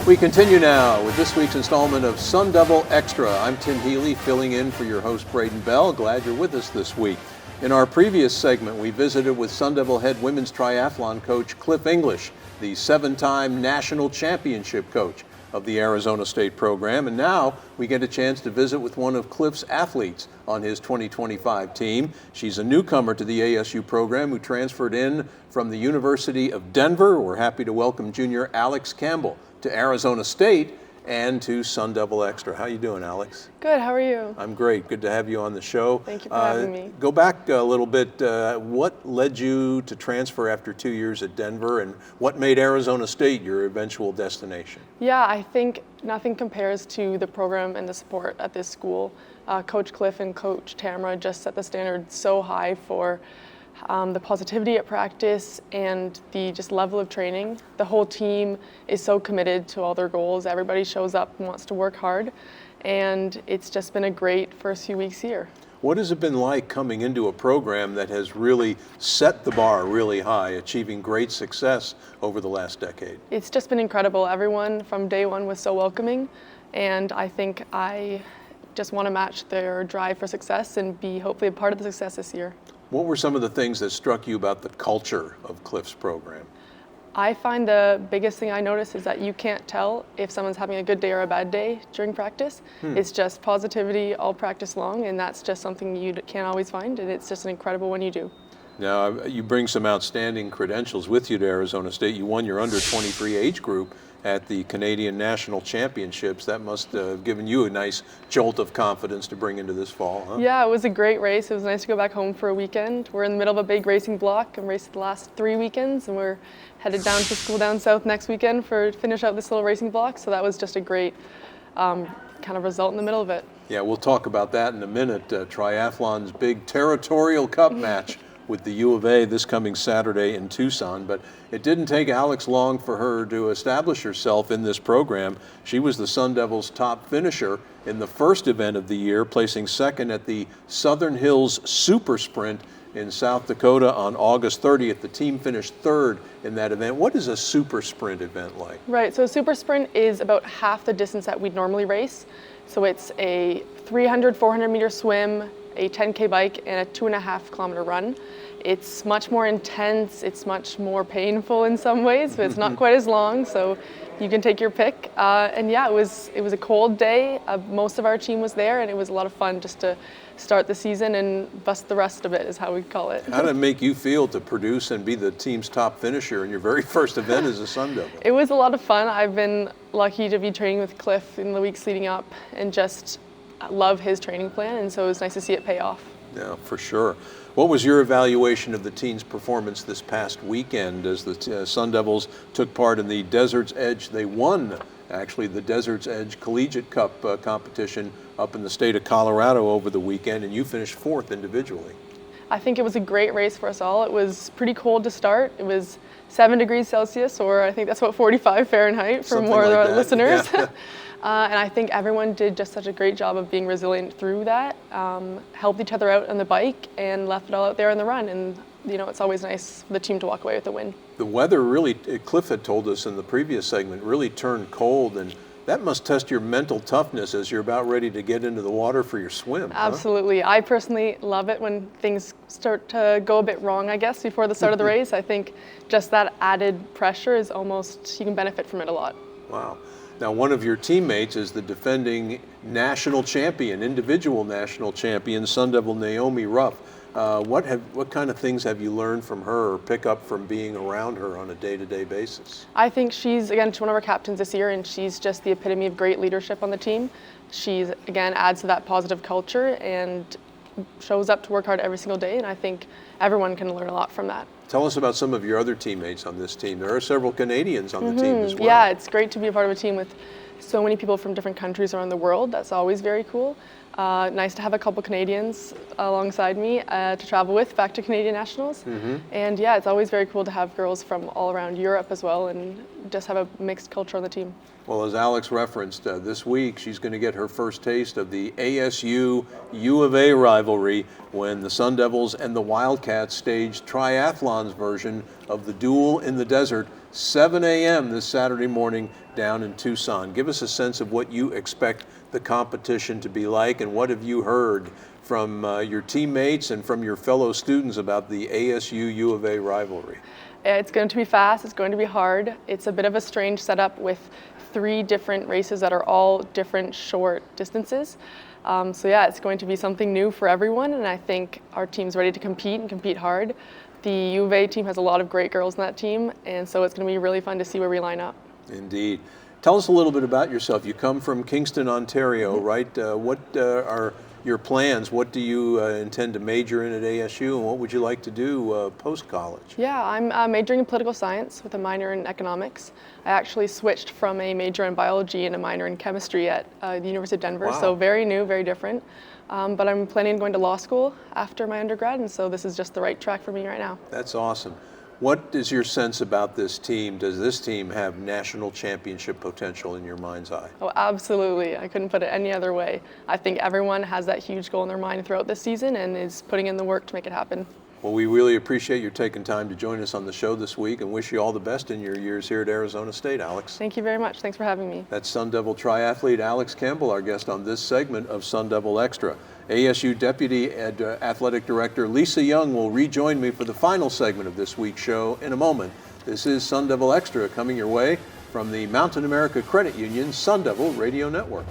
We continue now with this week's installment of Sun Devil Extra. I'm Tim Healy, filling in for your host, Braden Bell. Glad you're with us this week. In our previous segment, we visited with Sun Devil head women's triathlon coach Cliff English, the 7-time national championship coach of the Arizona State program. And now we get a chance to visit with one of Cliff's athletes on his 2025 team. She's a newcomer to the ASU program who transferred in from the University of Denver. We're happy to welcome junior Alex Campbell to Arizona State and to Sun Devil Extra. How you doing, Alex? Good, how are you? I'm great. Good to have you on the show. Thank you for having me. Go back a little bit. What led you to transfer after 2 years at Denver, and what made Arizona State your eventual destination? Yeah, I think nothing compares to the program and the support at this school. Coach Cliff and Coach Tamara just set the standard so high for the positivity at practice and the just level of training. The whole team is so committed to all their goals. Everybody shows up and wants to work hard, and it's just been a great first few weeks here. What has it been like coming into a program that has really set the bar really high, achieving great success over the last decade? It's just been incredible. Everyone from day one was so welcoming, and I think I just want to match their drive for success and be hopefully a part of the success this year. What were some of the things that struck you about the culture of Cliff's program? I find the biggest thing I notice is that you can't tell if someone's having a good day or a bad day during practice. It's just positivity all practice long, and that's just something you can't always find, and it's just incredible when you do. Now, you bring some outstanding credentials with you to Arizona State. You won your under 23 age group at the Canadian National Championships. That must have given you a nice jolt of confidence to bring into this fall, huh? Yeah, it was a great race. It was nice to go back home for a weekend. We're in the middle of a big racing block and raced the last 3 weekends, and we're headed down to school down south next weekend for finish out this little racing block. So that was just a great kind of result in the middle of it. Yeah, we'll talk about that in a minute. Triathlon's big territorial cup match with the U of A this coming Saturday in Tucson, but it didn't take Alex long for her to establish herself in this program. She was the Sun Devils' top finisher in the first event of the year, placing second at the Southern Hills Super Sprint in South Dakota on August 30th. The team finished third in that event. What is a super sprint event like? Right, so a super sprint is about half the distance that we'd normally race. So it's a 300, 400 meter swim, a 10K bike, and a 2.5 kilometer run. It's much more intense, it's much more painful in some ways, but it's not quite as long, so you can take your pick. And yeah, it was a cold day. Most of our team was there, and it was a lot of fun just to start the season and bust the rest of it, is how we call it. How did it make you feel to produce and be the team's top finisher in your very first event as a Sun Devil? It was a lot of fun. I've been lucky to be training with Cliff in the weeks leading up and just love his training plan, and so it was nice to see it pay off. Yeah, for sure. What was your evaluation of the team's performance this past weekend as the Sun Devils took part in the Desert's Edge? They won, actually, the Desert's Edge Collegiate Cup competition up in the state of Colorado over the weekend, and you finished fourth individually. I think it was a great race for us all. It was pretty cold to start. It was 7 degrees Celsius, or I think that's about 45 Fahrenheit for Something more like of our that. listeners. Yeah. And I think everyone did just such a great job of being resilient through that, helped each other out on the bike, and left it all out there on the run. And you know, it's always nice for the team to walk away with a win. The weather really, Cliff had told us in the previous segment, really turned cold, and that must test your mental toughness as you're about ready to get into the water for your swim. Absolutely. Huh? I personally love it when things start to go a bit wrong, I guess, before the start of the race. I think just that added pressure is almost, you can benefit from it a lot. Wow. Now, one of your teammates is the defending national champion, individual national champion, Sun Devil Naomi Ruff. What kind of things have you learned from her or pick up from being around her on a day-to-day basis? I think she's one of our captains this year, and she's just the epitome of great leadership on the team. She's, again, adds to that positive culture and shows up to work hard every single day, and I think everyone can learn a lot from that. Tell us about some of your other teammates on this team. There are several Canadians on the team as well. Yeah, it's great to be a part of a team with so many people from different countries around the world. That's always very cool. Nice to have a couple Canadians alongside me to travel with back to Canadian Nationals. And yeah, it's always very cool to have girls from all around Europe as well and just have a mixed culture on the team. Well, as Alex referenced, this week she's going to get her first taste of the ASU U of A rivalry when the Sun Devils and the Wildcats staged triathlon's version of the Duel in the Desert, 7 a.m. this Saturday morning down in Tucson. Give us a sense of what you expect the competition to be like, and what have you heard from your teammates and from your fellow students about the ASU U of A rivalry? It's going to be fast, it's going to be hard. It's a bit of a strange setup with 3 different races that are all different short distances. So yeah, it's going to be something new for everyone, and I think our team's ready to compete and compete hard. The U of A team has a lot of great girls in that team, and so it's going to be really fun to see where we line up. Indeed. Tell us a little bit about yourself. You come from Kingston, Ontario, right? What are your plans? What do you intend to major in at ASU, and what would you like to do post-college? Yeah, I'm majoring in political science with a minor in economics. I actually switched from a major in biology and a minor in chemistry at the University of Denver, Wow. so very new, very different. But I'm planning on going to law school after my undergrad, and so this is just the right track for me right now. That's awesome. What is your sense about this team? Does this team have national championship potential in your mind's eye? Oh, absolutely. I couldn't put it any other way. I think everyone has that huge goal in their mind throughout this season and is putting in the work to make it happen. Well, we really appreciate you taking time to join us on the show this week, and wish you all the best in your years here at Arizona State, Alex. Thank you very much. Thanks for having me. That's Sun Devil Triathlete Alex Campbell, our guest on this segment of Sun Devil Extra. ASU Deputy Athletic Director Lisa Young will rejoin me for the final segment of this week's show in a moment. This is Sun Devil Extra, coming your way from the Mountain America Credit Union Sun Devil Radio Network.